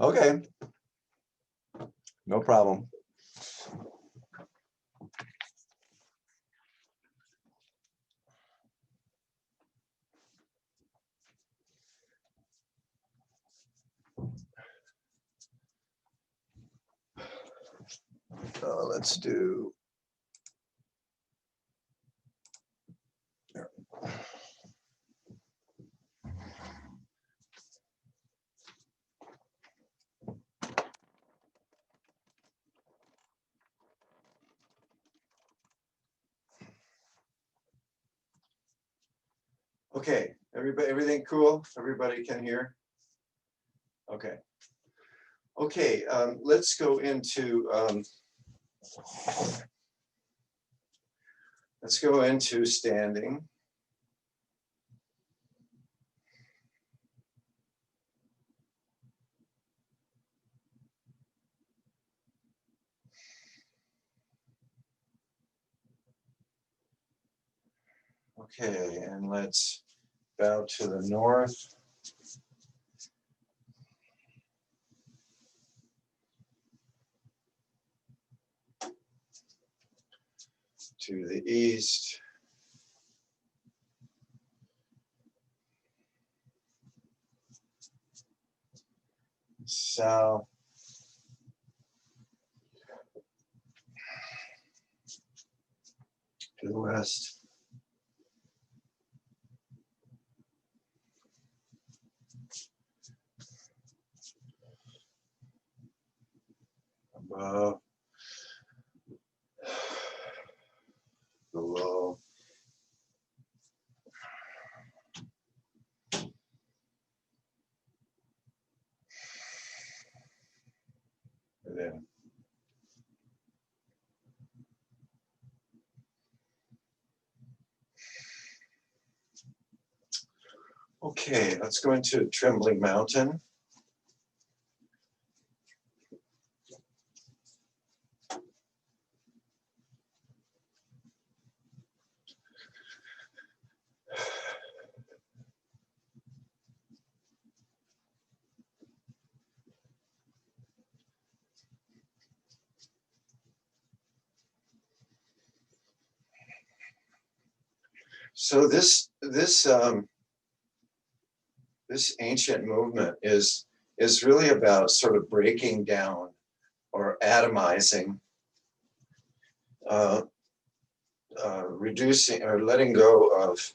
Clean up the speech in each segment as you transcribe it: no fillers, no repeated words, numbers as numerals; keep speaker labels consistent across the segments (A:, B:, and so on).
A: Okay, no problem. Let's do. Okay, everybody, everything cool? Everybody can hear? Okay. Okay, let's go into standing. Okay, and let's bow to the north. To the east. South. To the west. Above. Below. Within. Okay, let's go into Trembling Mountain. So this ancient movement is really about sort of breaking down or atomizing, reducing or letting go of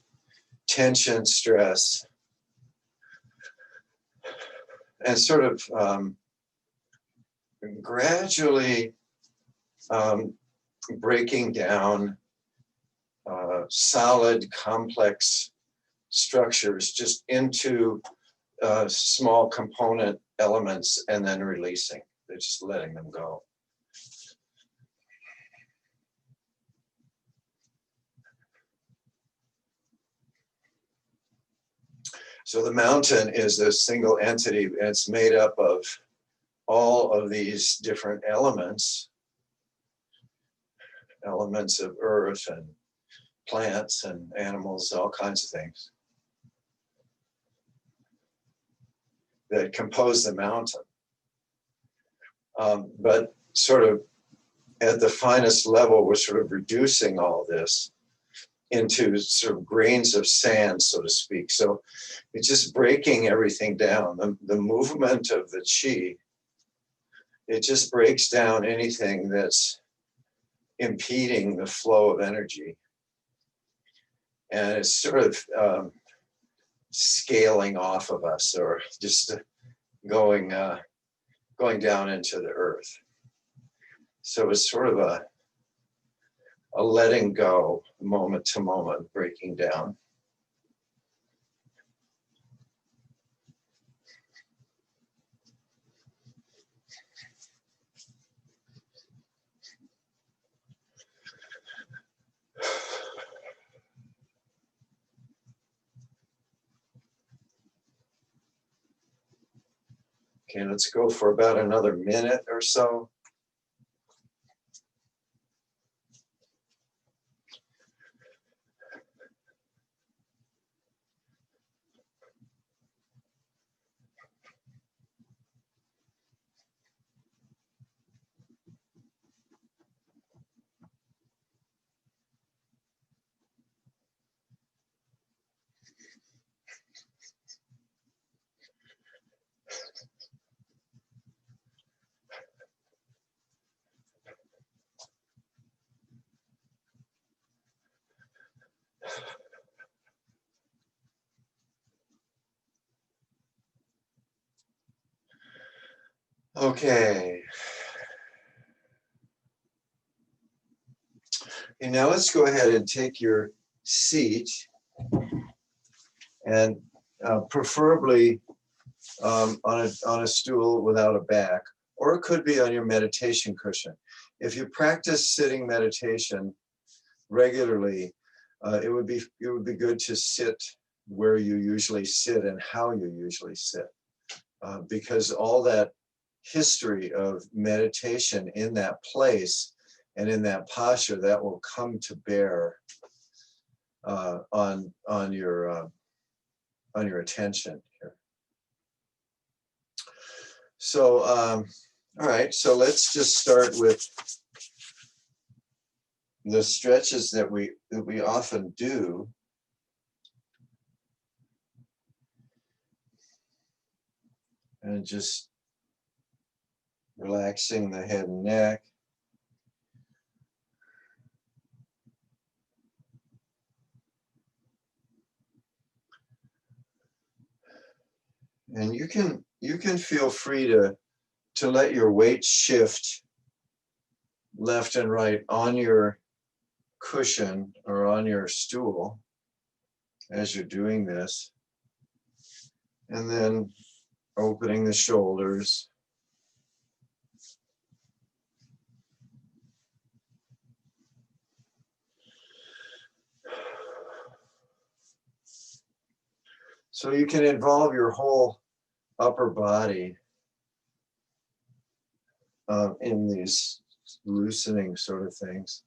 A: tension, stress, and sort of gradually breaking down solid, complex structures just into small component elements and then releasing. They're just letting them go. So the mountain is a single entity, and it's made up of all of these different elements of earth and plants and animals, all kinds of things that compose the mountain. But sort of at the finest level, we're sort of reducing all this into sort of grains of sand, so to speak. So it's just breaking everything down. The movement of the chi, it just breaks down anything that's impeding the flow of energy. And it's sort of scaling off of us, or just going down into the earth. So it's sort of a letting go, moment to moment, breaking down. Okay, let's go for about another minute or so. Okay. And now let's go ahead and take your seat and preferably on a stool without a back, or it could be on your meditation cushion. If you practice sitting meditation regularly, it would be good to sit where you usually sit and how you usually sit, because all that history of meditation in that place and in that posture, that will come to bear on your attention here. So, all right, so let's just start with the stretches that we often do. And just relaxing the head and neck. And you can feel free to let your weight shift left and right on your cushion or on your stool as you're doing this. And then opening the shoulders. So you can involve your whole upper body in these loosening sort of things.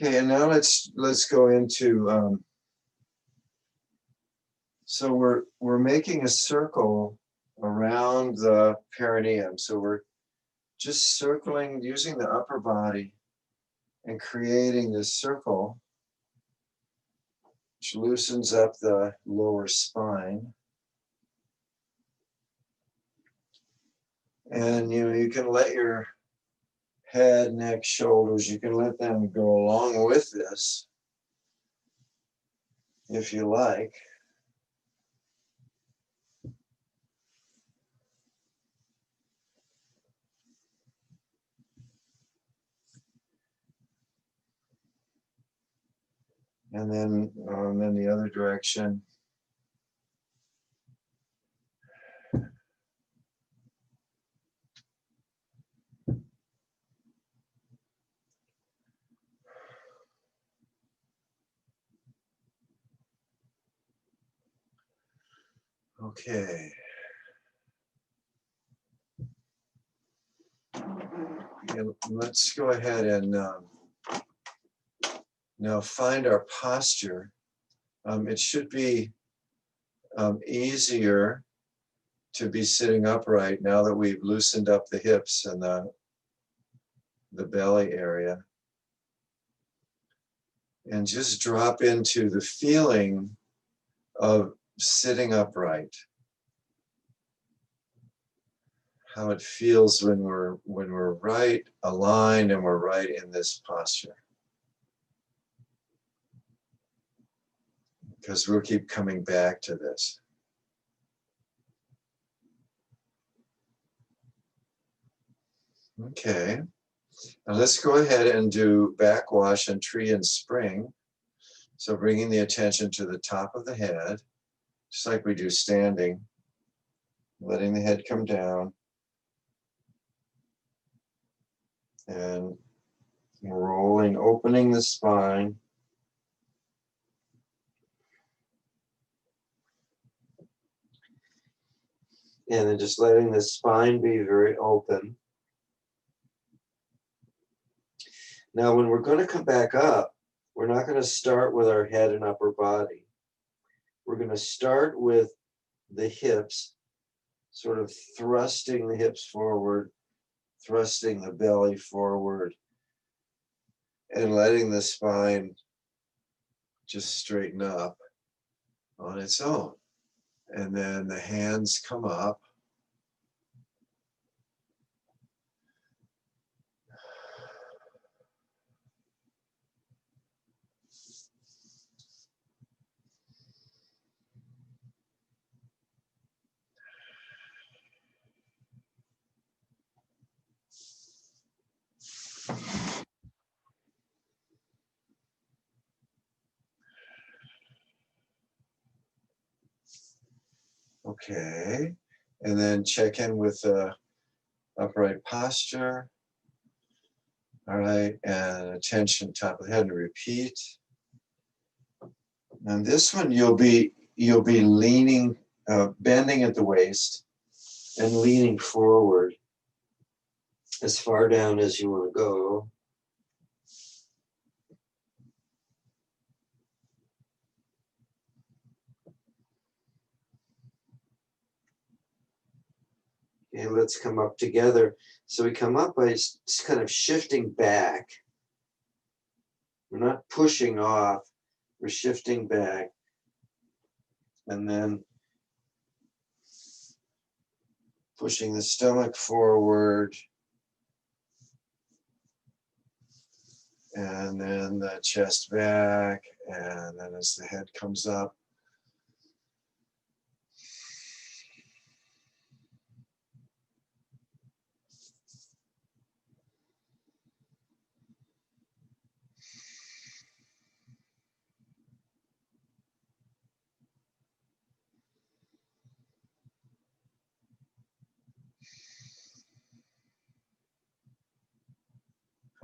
A: Okay, and now let's go into. So we're making a circle around the perineum. So we're just circling using the upper body and creating this circle, which loosens up the lower spine. And you can let your head, neck, shoulders, you can let them go along with this if you like. And then the other direction. Okay. And let's go ahead and now find our posture. It should be easier to be sitting upright now that we've loosened up the hips and the belly area. And just drop into the feeling of sitting upright. How it feels when we're right aligned and we're right in this posture. Because we'll keep coming back to this. Okay. Now let's go ahead and do backwash and tree and spring. So bringing the attention to the top of the head, just like we do standing, letting the head come down. And rolling, opening the spine. And then just letting the spine be very open. Now, when we're going to come back up, we're not going to start with our head and upper body. We're going to start with the hips, sort of thrusting the hips forward, thrusting the belly forward, and letting the spine just straighten up on its own. And then the hands come up. Okay, and then check in with upright posture. All right, and attention top of the head, and repeat. And this one you'll be leaning, bending at the waist and leaning forward as far down as you want to go. Okay, let's come up together. So we come up by just kind of shifting back. We're not pushing off, we're shifting back. And then pushing the stomach forward. And then the chest back. And then as the head comes up.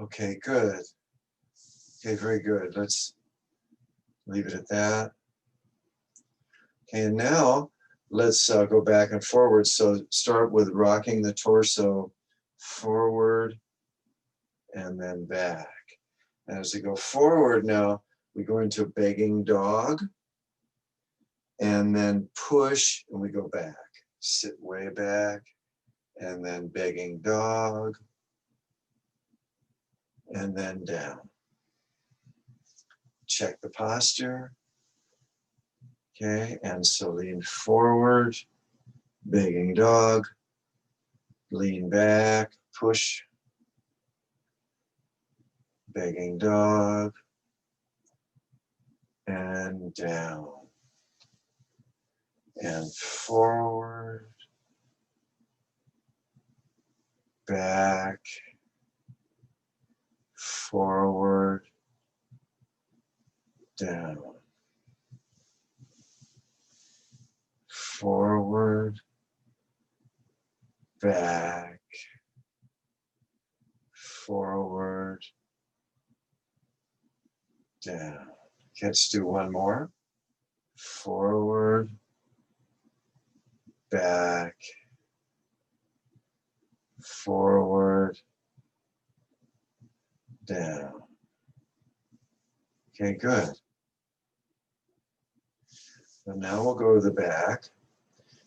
A: Okay, good. Okay, very good. Let's leave it at that. Okay, and now let's go back and forward. So start with rocking the torso forward and then back. And as we go forward now, we go into begging dog and then push and we go back. Sit way back and then begging dog and then down. Check the posture. Okay, and so lean forward, begging dog, lean back, push, begging dog, and down, and forward, back, forward, down, forward, back, forward, down. Let's do one more. Forward, back, forward, down. Okay, good. And now we'll go to the back.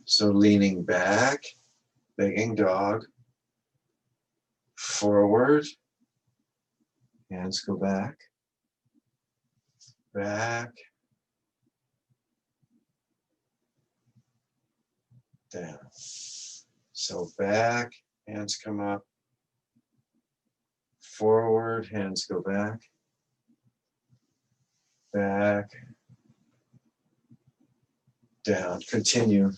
A: So leaning back, begging dog, forward, hands go back, back, down. So back, hands come up, forward, hands go back, back, down. Continue.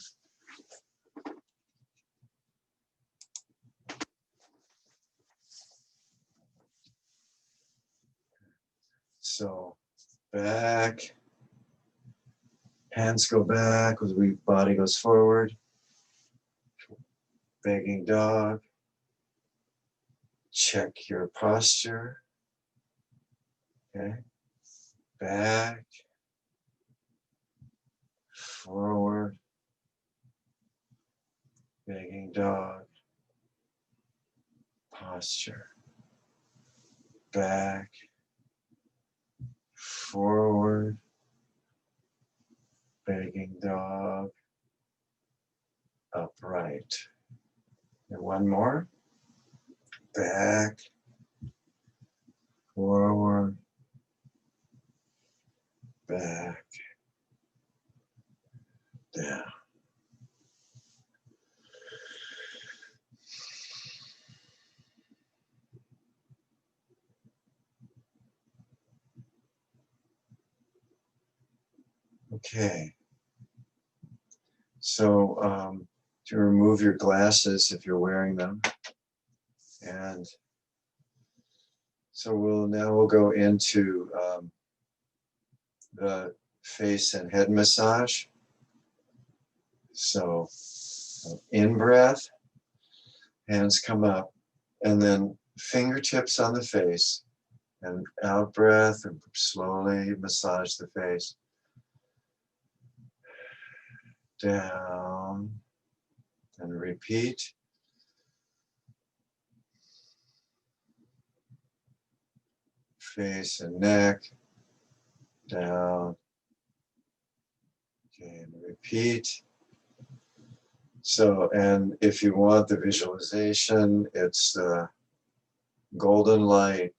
A: So back, hands go back, the body goes forward, begging dog, check your posture, okay, back, forward, begging dog, posture, back, forward, begging dog, upright. And one more, back, forward, back, down. Okay. So to remove your glasses if you're wearing them, and So we'll go into the face and head massage. So in breath, hands come up, and then fingertips on the face, and out breath, and slowly massage the face. Down, and repeat. Face and neck, down, okay, and repeat. So, and if you want the visualization, it's the golden light,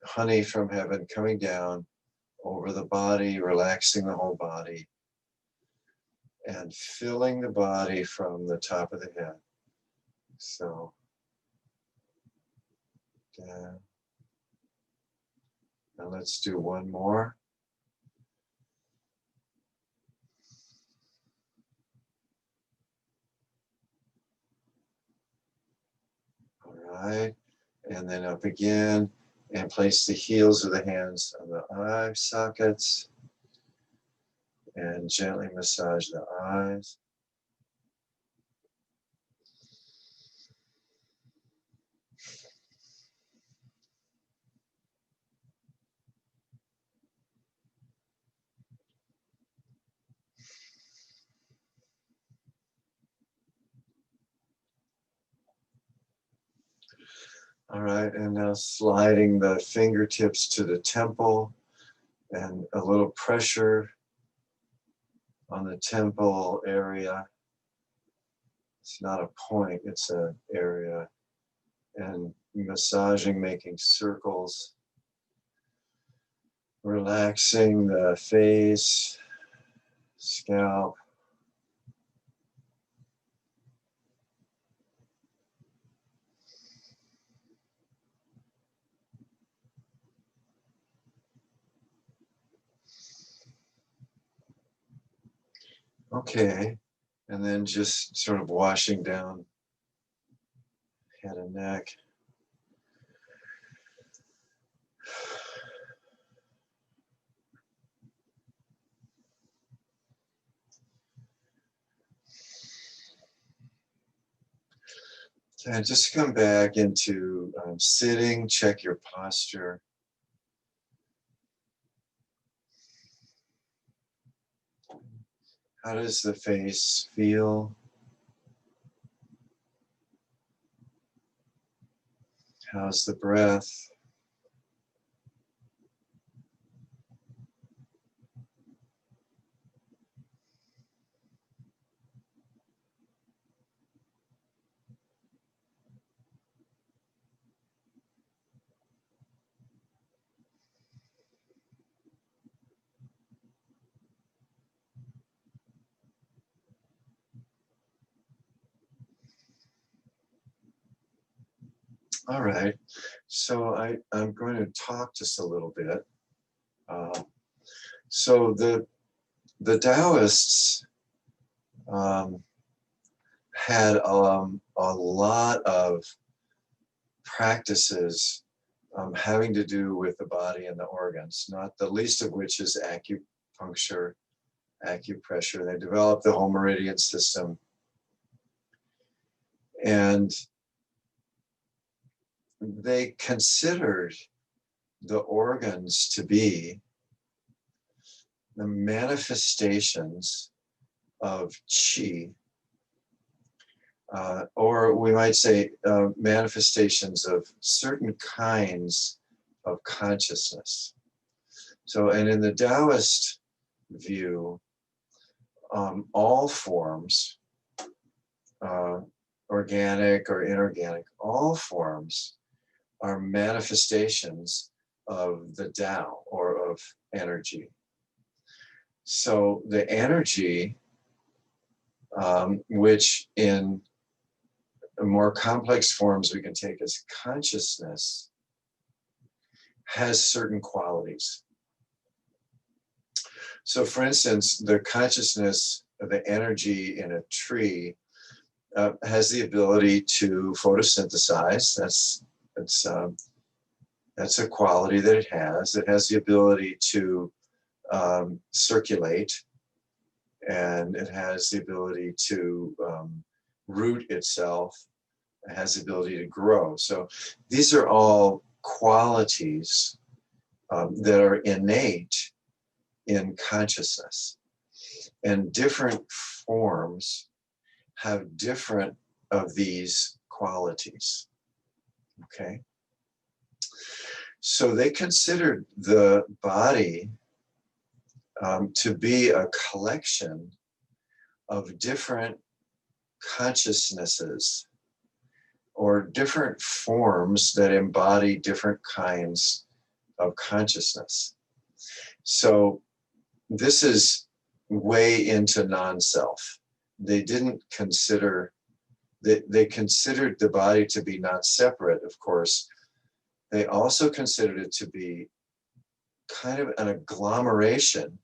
A: honey from heaven coming down over the body, relaxing the whole body, and filling the body from the top of the head. So, down. And let's do one more. All right, and then up again, and place the heels of the hands on the eye sockets, and gently massage the eyes. All right, and now sliding the fingertips to the temple, and a little pressure on the temple area. It's not a point, it's an area. And massaging, making circles, relaxing the face, scalp. Okay, and then just sort of washing down head and neck. Okay, just come back into sitting, check your posture. How does the face feel? How's the breath? All right, so I'm going to talk just a little bit. So the Taoists had a lot of practices having to do with the body and the organs, not the least of which is acupuncture, acupressure. They developed the whole meridian system. And they considered the organs to be the manifestations of qi, or we might say manifestations of certain kinds of consciousness. So, and in the Taoist view, all forms, organic or inorganic, all forms are manifestations of the Tao or of energy. So the energy, which in more complex forms we can take as consciousness, has certain qualities. So for instance, the consciousness of the energy in a tree has the ability to photosynthesize. That's That's a quality that it has. It has the ability to circulate, and it has the ability to root itself. It has the ability to grow. So these are all qualities that are innate in consciousness. And different forms have different of these qualities. Okay? So they considered the body to be a collection of different consciousnesses or different forms that embody different kinds of consciousness. So this is way into non-self. They didn't consider, they considered the body to be not separate, of course. They also considered it to be kind of an agglomeration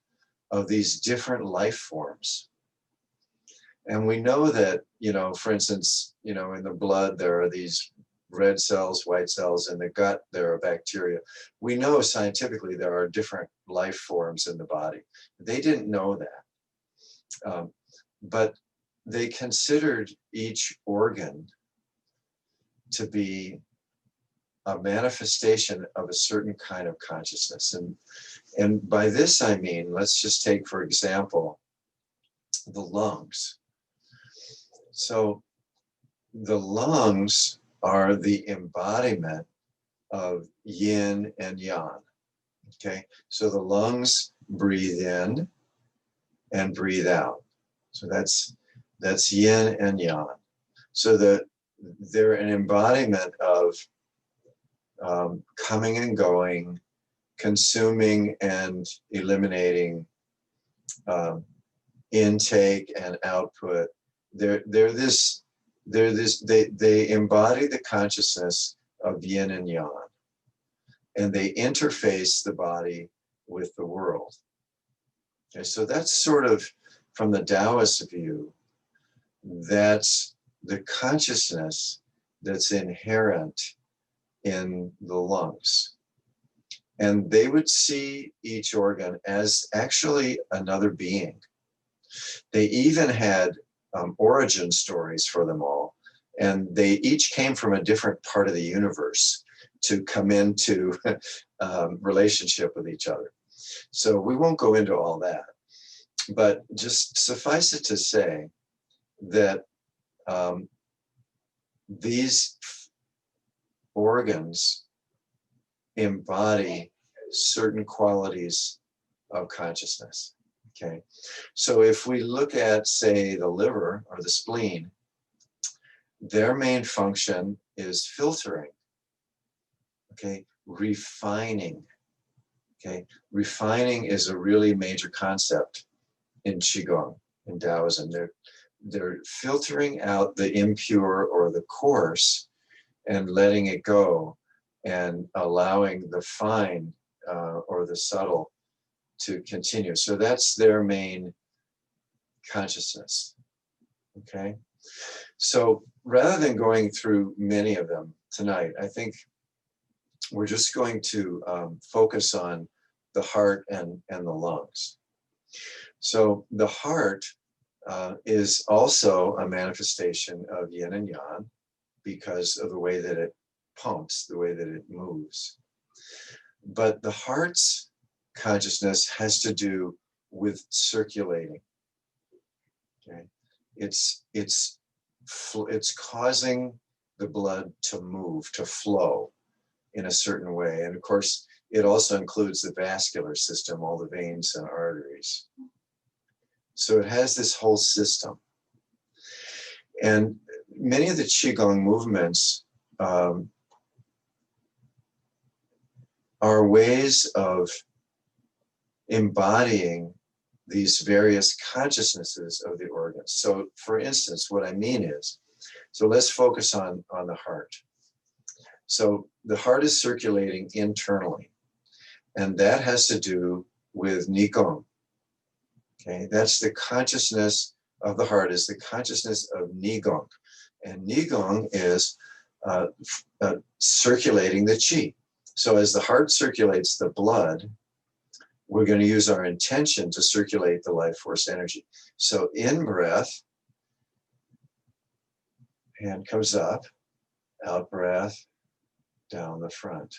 A: of these different life forms. And we know that, for instance, in the blood, there are these red cells, white cells. In the gut, there are bacteria. We know scientifically there are different life forms in the body. They didn't know that. But they considered each organ to be a manifestation of a certain kind of consciousness. And by this, I mean, let's just take, for example, the lungs. So the lungs are the embodiment of yin and yang. Okay, so the lungs breathe in and breathe out. So that's yin and yang. So that they're an embodiment of coming and going, consuming and eliminating, intake and output. They embody the consciousness of yin and yang, and they interface the body with the world. Okay, so that's sort of, from the Taoist view, that's the consciousness that's inherent in the lungs. And they would see each organ as actually another being. They even had origin stories for them all, and they each came from a different part of the universe to come into relationship with each other. So we won't go into all that, but just suffice it to say that these organs embody certain qualities of consciousness. Okay, so if we look at, say, the liver or the spleen, their main function is filtering, okay, refining. Okay, refining is a really major concept in Qigong, in Taoism. They're filtering out the impure or the coarse and letting it go, and allowing the fine or the subtle to continue. So that's their main consciousness. Okay, so rather than going through many of them tonight, I think we're just going to focus on the heart and the lungs. So the heart is also a manifestation of yin and yang because of the way that it pumps, the way that it moves. But the heart's consciousness has to do with circulating. Okay, it's causing the blood to move, to flow in a certain way, and of course it also includes the vascular system, all the veins and arteries. So it has this whole system, and many of the Qigong movements are ways of embodying these various consciousnesses of the organs. So for instance, what I mean is, so let's focus on the heart. So the heart is circulating internally, and that has to do with Nigong. Okay, that's the consciousness of the heart, is the consciousness of Nigong. And Nigong is circulating the qi. So as the heart circulates the blood, we're going to use our intention to circulate the life force energy. So in breath, hand comes up, out breath, down the front.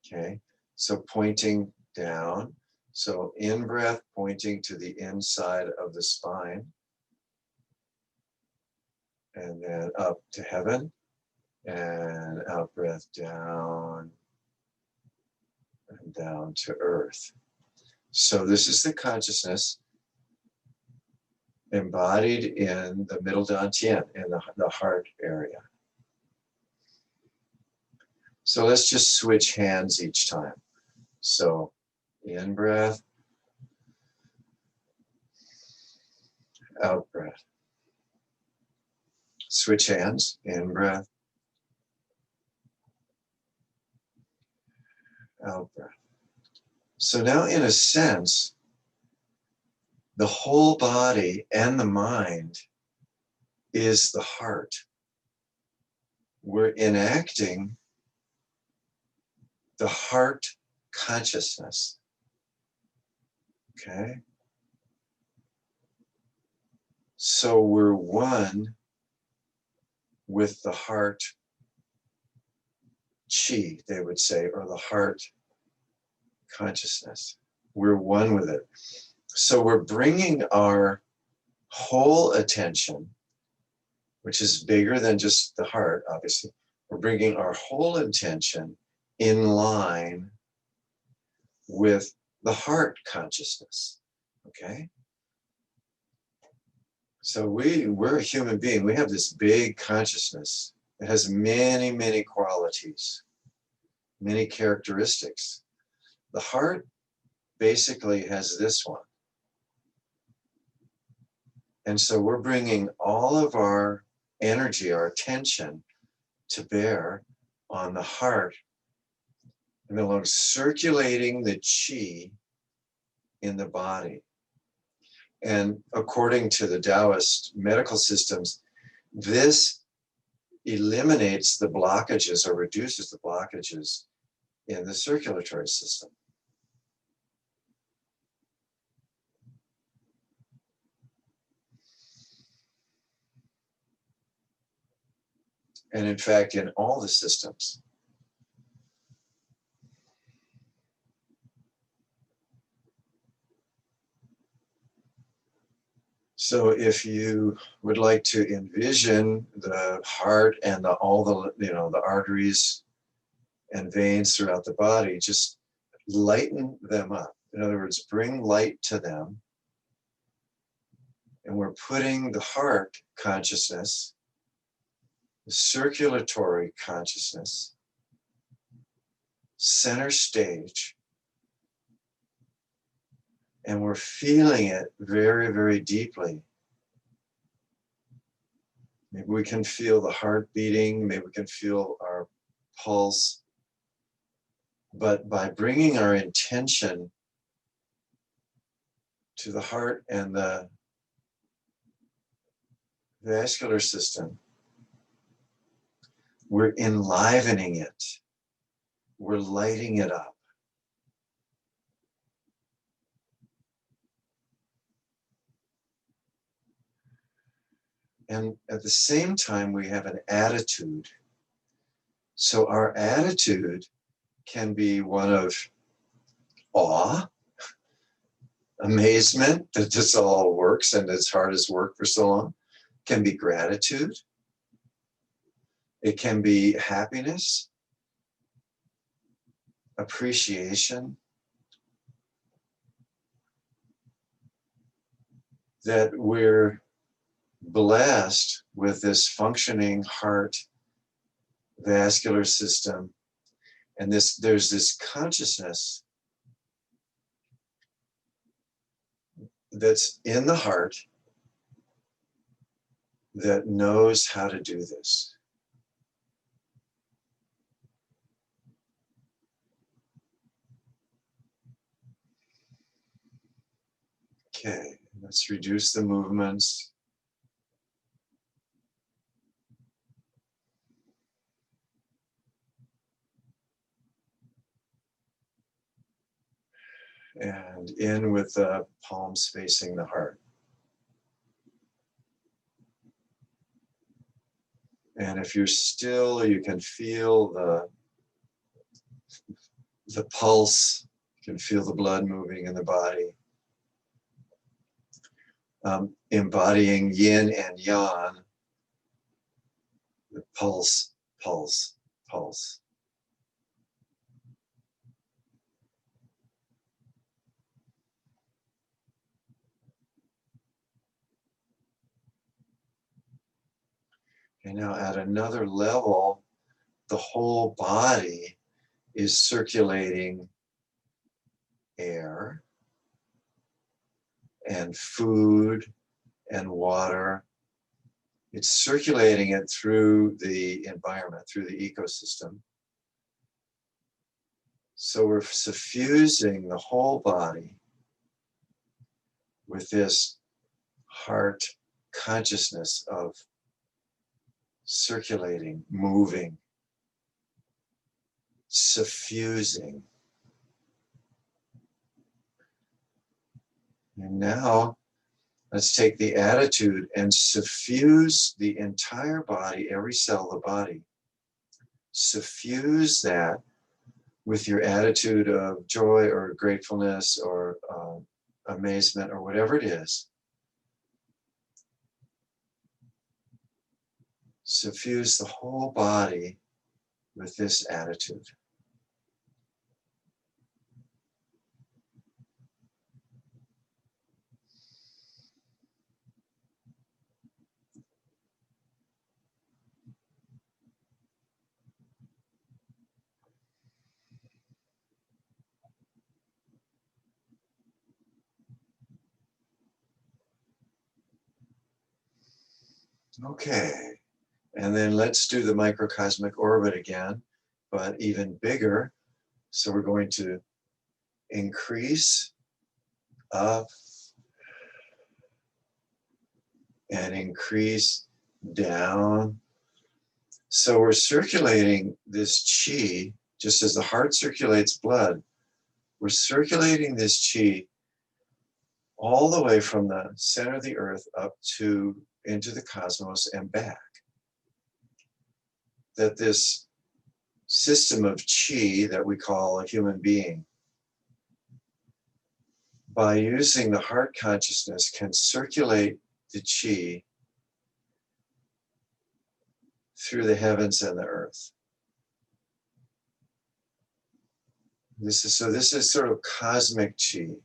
A: Okay, so pointing down. So in breath, pointing to the inside of the spine. And then up to heaven. And out breath down. And down to earth. So this is the consciousness embodied in the middle dantian, in the heart area. So let's just switch hands each time. So in breath, out breath. Switch hands, in breath, out breath. So now in a sense, the whole body and the mind is the heart. We're enacting the heart consciousness. Okay? So we're one with the heart chi, they would say, or the heart consciousness. We're one with it. So we're bringing our whole attention, which is bigger than just the heart, obviously. We're bringing our whole attention in line with the heart consciousness, okay? So we're a human being. We have this big consciousness. It has many, many qualities, many characteristics. The heart basically has this one. And so we're bringing all of our energy, our attention to bear on the heart, and along circulating the chi in the body. And according to the Taoist medical systems, this eliminates the blockages or reduces the blockages in the circulatory system. And in fact, in all the systems. So if you would like to envision the heart and all the, the arteries and veins throughout the body, just lighten them up. In other words, bring light to them. And we're putting the heart consciousness, the circulatory consciousness, center stage. And we're feeling it very, very deeply. Maybe we can feel the heart beating, maybe we can feel our pulse. But by bringing our intention to the heart and the vascular system, we're enlivening it. We're lighting it up. And at the same time, we have an attitude. So our attitude can be one of awe, amazement that this all works and it's hard as work for so long. It can be gratitude. It can be happiness, appreciation, that we're blessed with this functioning heart vascular system, and there's this consciousness that's in the heart that knows how to do this. Okay, let's reduce the movements. And in with the palms facing the heart. And if you're still, you can feel the pulse, you can feel the blood moving in the body. Embodying yin and yang, the pulse, pulse, pulse. And now at another level, the whole body is circulating air and food and water. It's circulating it through the environment, through the ecosystem. So we're suffusing the whole body with this heart consciousness of circulating, moving, suffusing. And now let's take the attitude and suffuse the entire body, every cell of the body. Suffuse that with your attitude of joy or gratefulness or amazement or whatever it is. Suffuse the whole body with this attitude. Okay, and then let's do the microcosmic orbit again, but even bigger. So we're going to increase up and increase down. So we're circulating this chi, just as the heart circulates blood, we're circulating this chi all the way from the center of the earth up to into the cosmos and back. That this system of chi that we call a human being, by using the heart consciousness, can circulate the chi through the heavens and the earth. This is sort of cosmic chi.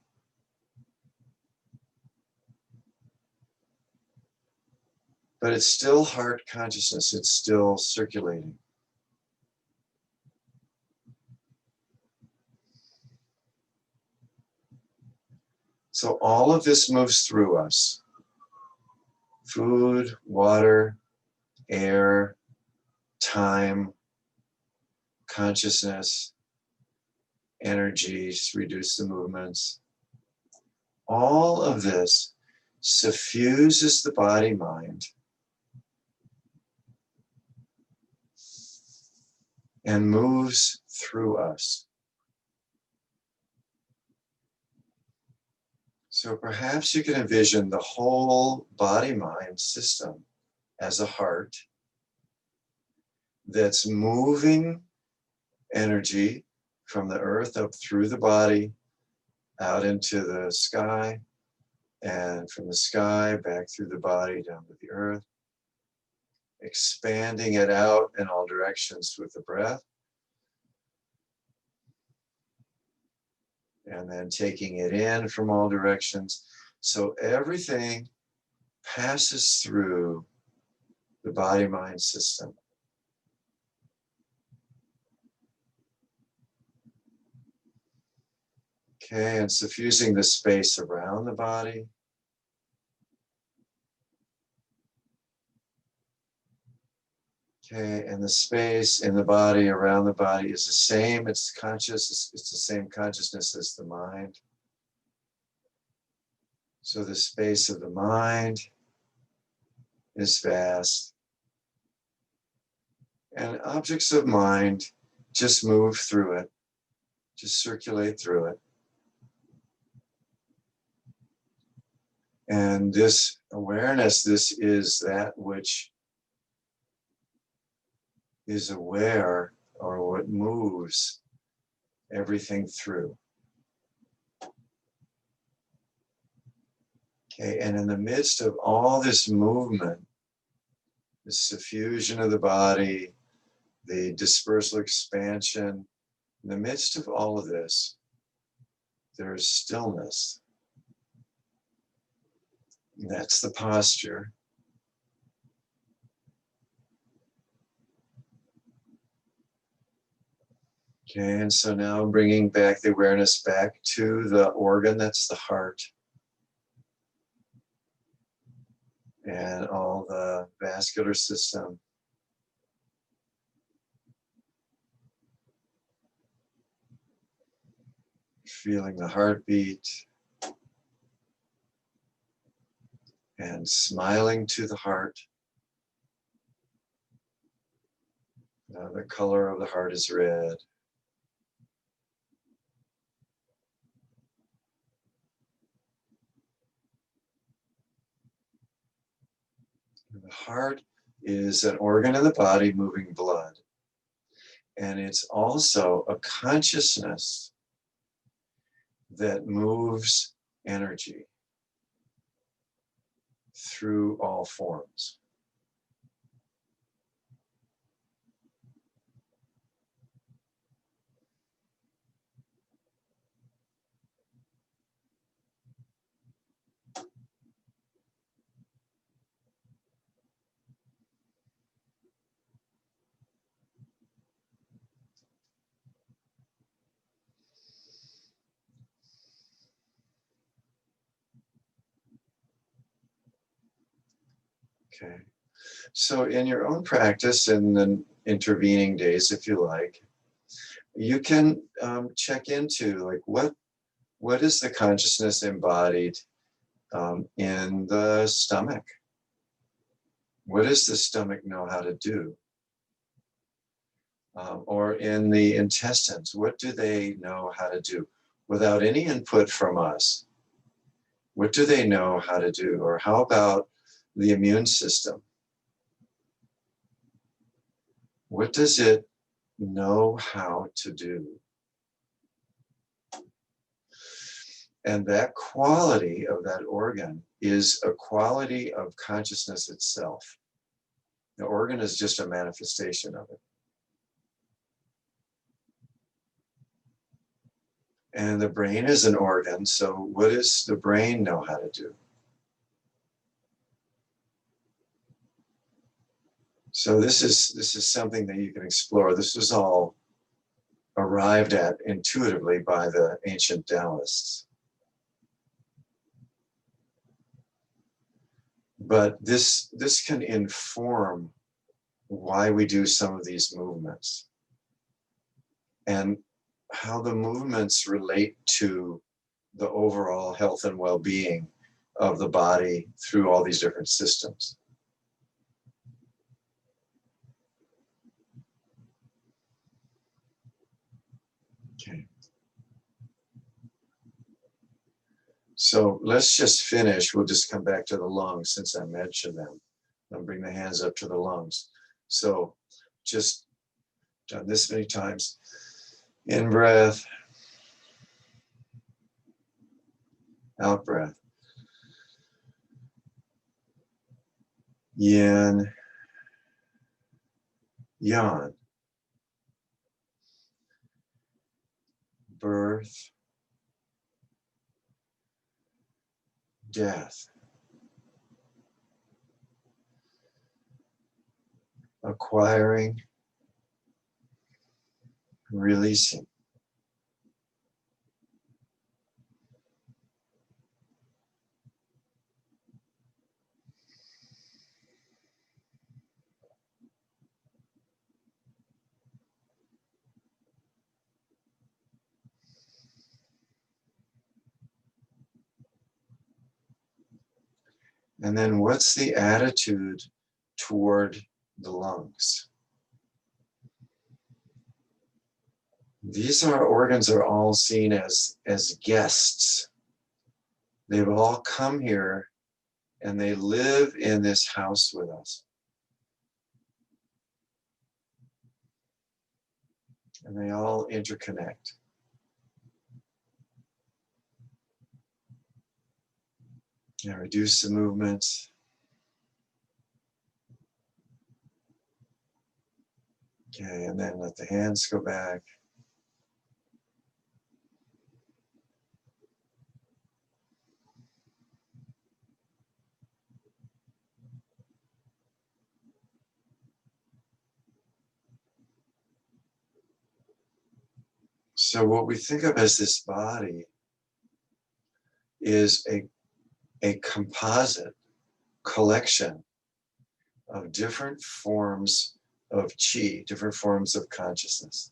A: But it's still heart consciousness, it's still circulating. So all of this moves through us. Food, water, air, time, consciousness, energy, reduce the movements. All of this suffuses the body mind and moves through us. So perhaps you can envision the whole body-mind system as a heart that's moving energy from the earth up through the body, out into the sky, and from the sky back through the body down to the earth, expanding it out in all directions with the breath, and then taking it in from all directions. So everything passes through the body-mind system. Okay, and suffusing the space around the body. Okay, and the space in the body, around the body is the same. It's conscious, it's the same consciousness as the mind. So the space of the mind is vast. And objects of mind just move through it, just circulate through it. And this awareness, this is that which is aware, or what moves everything through. Okay, and in the midst of all this movement, the suffusion of the body, the dispersal expansion, in the midst of all of this, there's stillness. And that's the posture. Okay, and so now bringing back the awareness back to the organ, that's the heart. And all the vascular system. Feeling the heartbeat. And smiling to the heart. Now the color of the heart is red. The heart is an organ of the body moving blood. And it's also a consciousness that moves energy through all forms. Okay. So in your own practice, in the intervening days, if you like, you can check into like what is the consciousness embodied in the stomach? What does the stomach know how to do? Or in the intestines, what do they know how to do? Without any input from us, what do they know how to do? Or how about the immune system? What does it know how to do? And that quality of that organ is a quality of consciousness itself. The organ is just a manifestation of it. And the brain is an organ, so what does the brain know how to do? So this is something that you can explore. This was all arrived at intuitively by the ancient Taoists. But this can inform why we do some of these movements and how the movements relate to the overall health and well-being of the body through all these different systems. Okay. So let's just finish. We'll just come back to the lungs since I mentioned them. I'll bring the hands up to the lungs. So just done this many times. In breath, out breath. Yin, yang. Birth, death. Acquiring, releasing. And then what's the attitude toward the lungs? These organs are all seen as guests. They've all come here and they live in this house with us. And they all interconnect. And reduce the movements. Okay, and then let the hands go back. So what we think of as this body is a composite collection of different forms of chi, different forms of consciousness.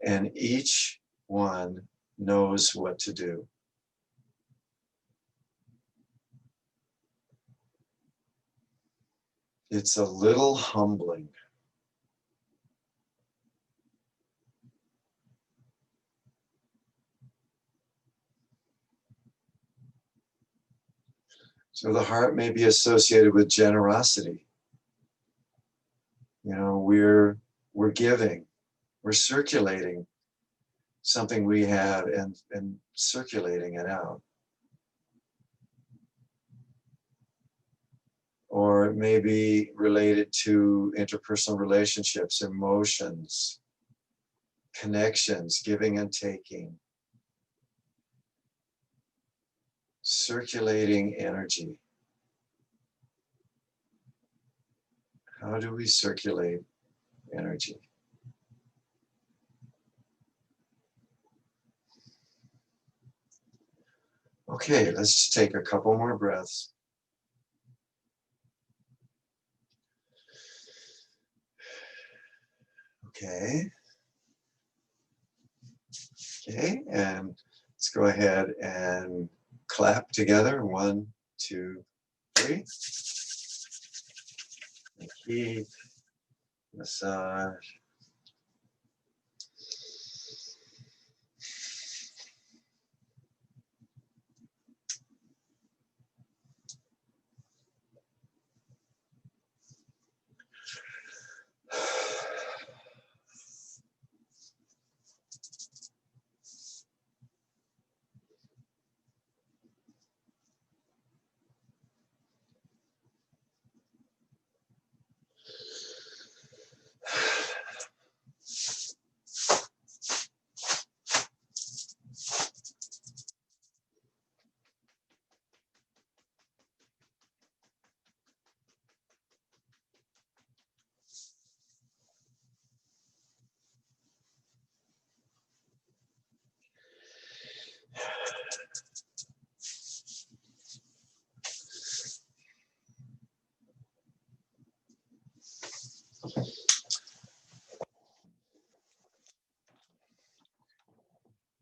A: And each one knows what to do. It's a little humbling. So the heart may be associated with generosity. You know, we're giving, we're circulating something we have and circulating it out. Or it may be related to interpersonal relationships, emotions, connections, giving and taking. Circulating energy. How do we circulate energy? Okay, let's just take a couple more breaths. Okay. Okay, and let's go ahead and clap together. 1, 2, 3. And keep, massage.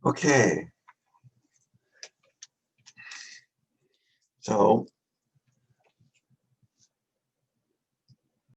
A: Okay. So